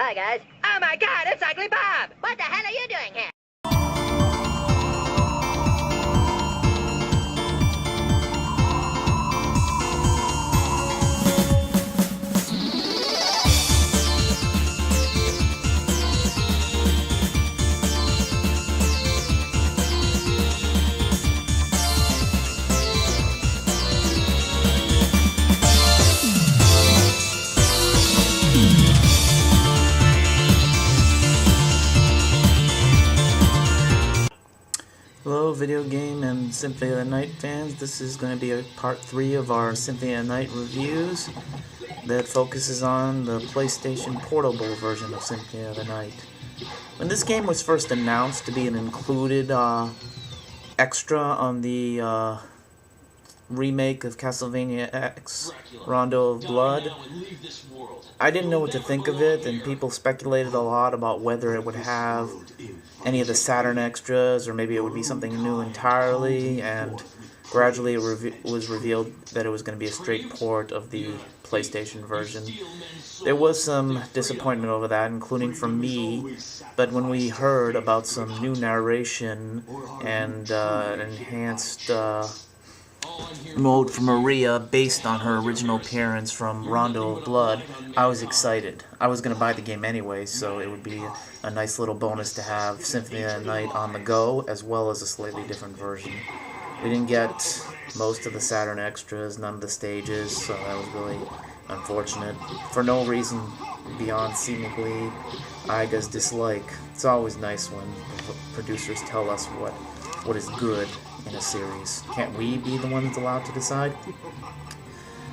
Hi, guys. Oh, my God, it's Ugly Bob. What the hell are you doing here? Hello video game and Symphony of the Night fans. This is going to be a part 3 of our Symphony of the Night reviews that focuses on the PlayStation Portable version of Symphony of the Night. When this game was first announced to be an included extra on the remake of Castlevania X, Rondo of Blood, I didn't know what to think of it, and people speculated a lot about whether it would have any of the Saturn extras, or maybe it would be something new entirely, and gradually it was revealed that it was going to be a straight port of the PlayStation version. There was some disappointment over that, including from me, but when we heard about some new narration and an enhanced mode for Maria based on her original appearance from Rondo of Blood, I was excited. I was going to buy the game anyway, so it would be a nice little bonus to have Symphony of the Night on the go, as well as a slightly different version. We didn't get most of the Saturn extras, none of the stages, so that was really unfortunate. For no reason beyond seemingly Aiga's dislike. It's always nice when producers tell us what is good in a series. Can't we be the ones allowed to decide?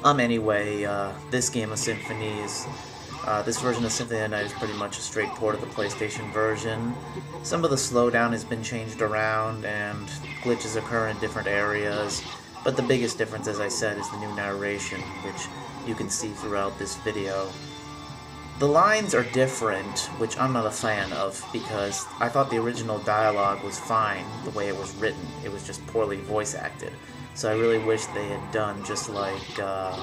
Anyway, this game of Symphony is, this version of Symphony of the Night is pretty much a straight port of the PlayStation version. Some of the slowdown has been changed around, and glitches occur in different areas, but the biggest difference, as I said, is the new narration, which you can see throughout this video. The lines are different, which I'm not a fan of, because I thought the original dialogue was fine the way it was written. It was just poorly voice acted. So I really wish they had done just like, I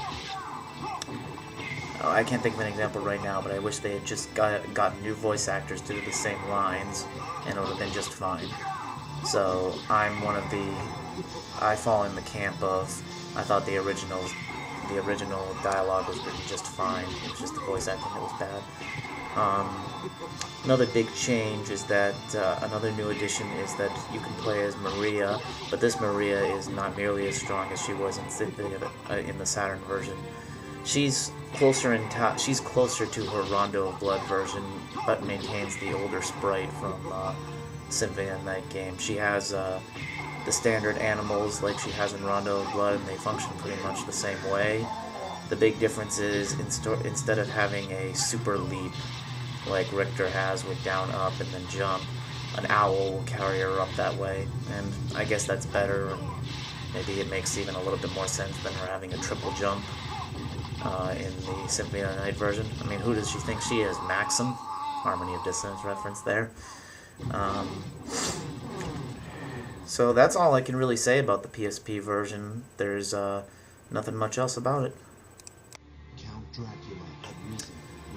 can't think of an example right now, but I wish they had just gotten new voice actors to do the same lines, and it would have been just fine. So I'm I fall in the camp of, I thought the original dialogue was written just fine. It was just the voice acting that was bad. Another big change is that, another new addition is that you can play as Maria, but this Maria is not nearly as strong as she was in the Saturn version. She's closer to her Rondo of Blood version, but maintains the older sprite from Symphony of the Night game. She has the standard animals like she has in Rondo of Blood, and they function pretty much the same way. The big difference is, instead of having a super leap like Richter has with down, up, and then jump, an owl will carry her up that way, and I guess that's better, and maybe it makes even a little bit more sense than her having a triple jump in the Symphony of the Night version. I mean, who does she think she is? Maxim? Harmony of Dissonance reference there. So that's all I can really say about the PSP version. There's nothing much else about it.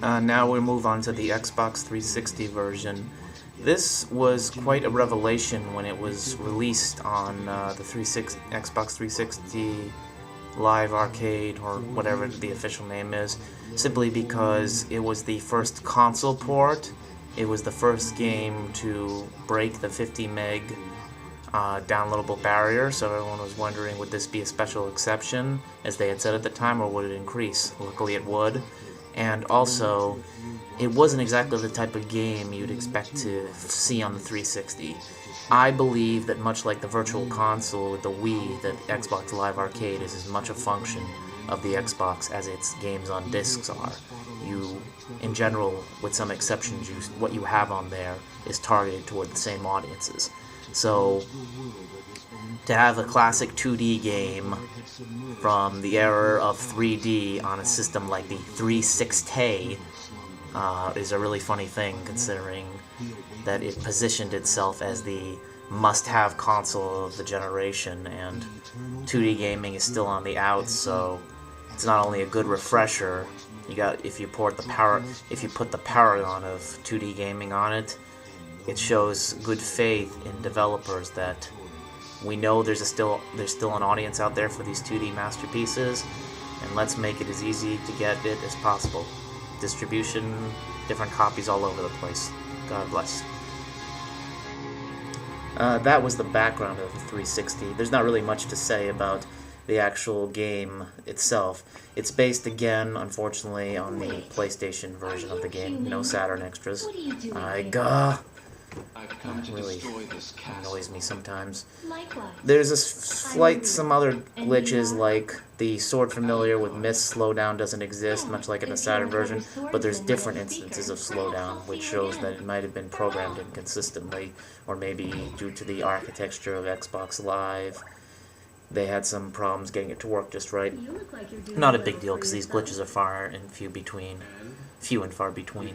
Now we move on to the Xbox 360 version. This was quite a revelation when it was released on the Xbox 360 Live Arcade, or whatever the official name is, simply because it was the first console port. It was the first game to break the 50 meg downloadable barrier, so everyone was wondering, would this be a special exception, as they had said at the time, or would it increase? Luckily it would. And also, it wasn't exactly the type of game you'd expect to see on the 360. I believe that much like the Virtual Console with the Wii, that Xbox Live Arcade is as much a function of the Xbox as its games on discs are. You, in general, with some exceptions, what you have on there is targeted toward the same audiences. So, to have a classic 2D game from the era of 3D on a system like the 360 is a really funny thing, considering that it positioned itself as the must-have console of the generation, and 2D gaming is still on the outs, so it's not only a good refresher if you put the paragon of 2D gaming on it, it shows good faith in developers that we know there's still an audience out there for these 2D masterpieces, and let's make it as easy to get it as possible. Distribution, different copies all over the place. God bless. That was the background of the 360. There's not really much to say about the actual game itself. It's based again, unfortunately, on the PlayStation version of the game. No Saturn extras. Really annoys me sometimes. There's some other glitches, like the sword familiar with miss slowdown doesn't exist, much like in the Saturn version, but there's different instances of slowdown, which shows that it might have been programmed inconsistently, or maybe due to the architecture of Xbox Live. They had some problems getting it to work just right. Not a big deal, because these glitches are few and far between.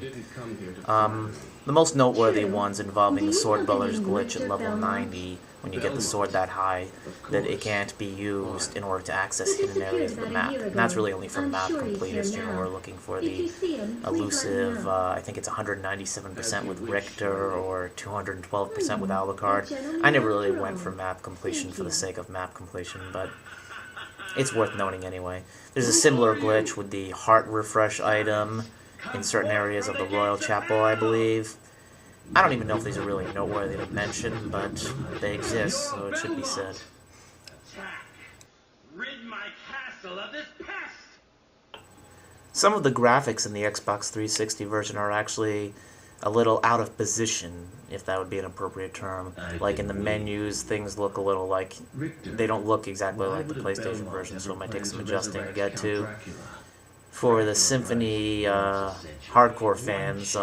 The most noteworthy ones involving the sword builder's glitch at level 90, when you get the sword that high, that it can't be used in order to access hidden areas of the map. And that's really only for map completists, who are looking for the elusive, I think it's 197% with Richter, or 212% with Alucard. I never really went for map completion for the sake of map completion, but it's worth noting anyway. There's a similar glitch with the heart refresh item in certain areas of the Royal Chapel, I believe. I don't even know if these are really noteworthy to mention, but they exist, so it should be said. Rid my castle of this pest! Some of the graphics in the Xbox 360 version are actually a little out of position, if that would be an appropriate term. Like in the menus, things look a little like... they don't look exactly like the PlayStation version, so it might take some adjusting to get to. For the Symphony hardcore fans,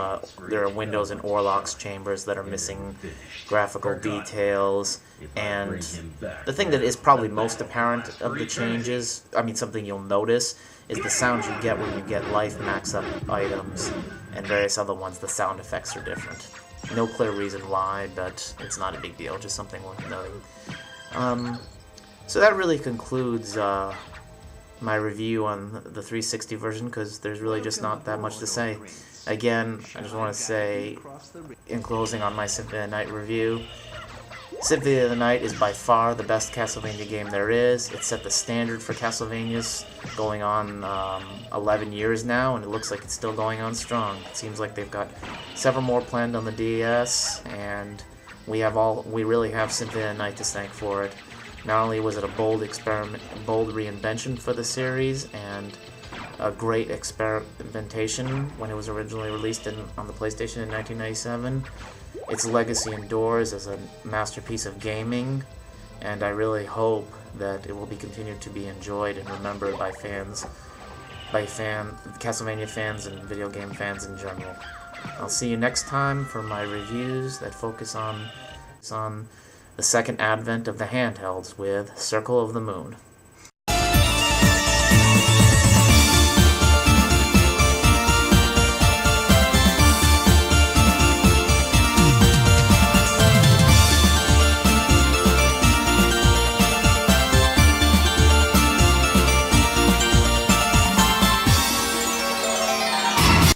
there are windows in Orlok's chambers that are missing graphical details, and the thing that is probably most apparent of the changes, something you'll notice, is the sound you get when you get life max-up items and various other ones. The sound effects are different. No clear reason why, but it's not a big deal, just something worth noting. So that really concludes my review on the 360 version, because there's really just not that much to say. Again, I just want to say, in closing on my Symphony of the Night review, Symphony of the Night is by far the best Castlevania game there is. It set the standard for Castlevanias, going on 11 years now, and it looks like it's still going on strong. It seems like they've got several more planned on the DS, and we really have Symphony of the Night to thank for it. Not only was it a bold reinvention for the series, and a great experimentation when it was originally released on the PlayStation in 1997, its legacy endures as a masterpiece of gaming, and I really hope that it will be continued to be enjoyed and remembered by Castlevania fans and video game fans in general. I'll see you next time for my reviews that focus on the second advent of the handhelds with Circle of the Moon.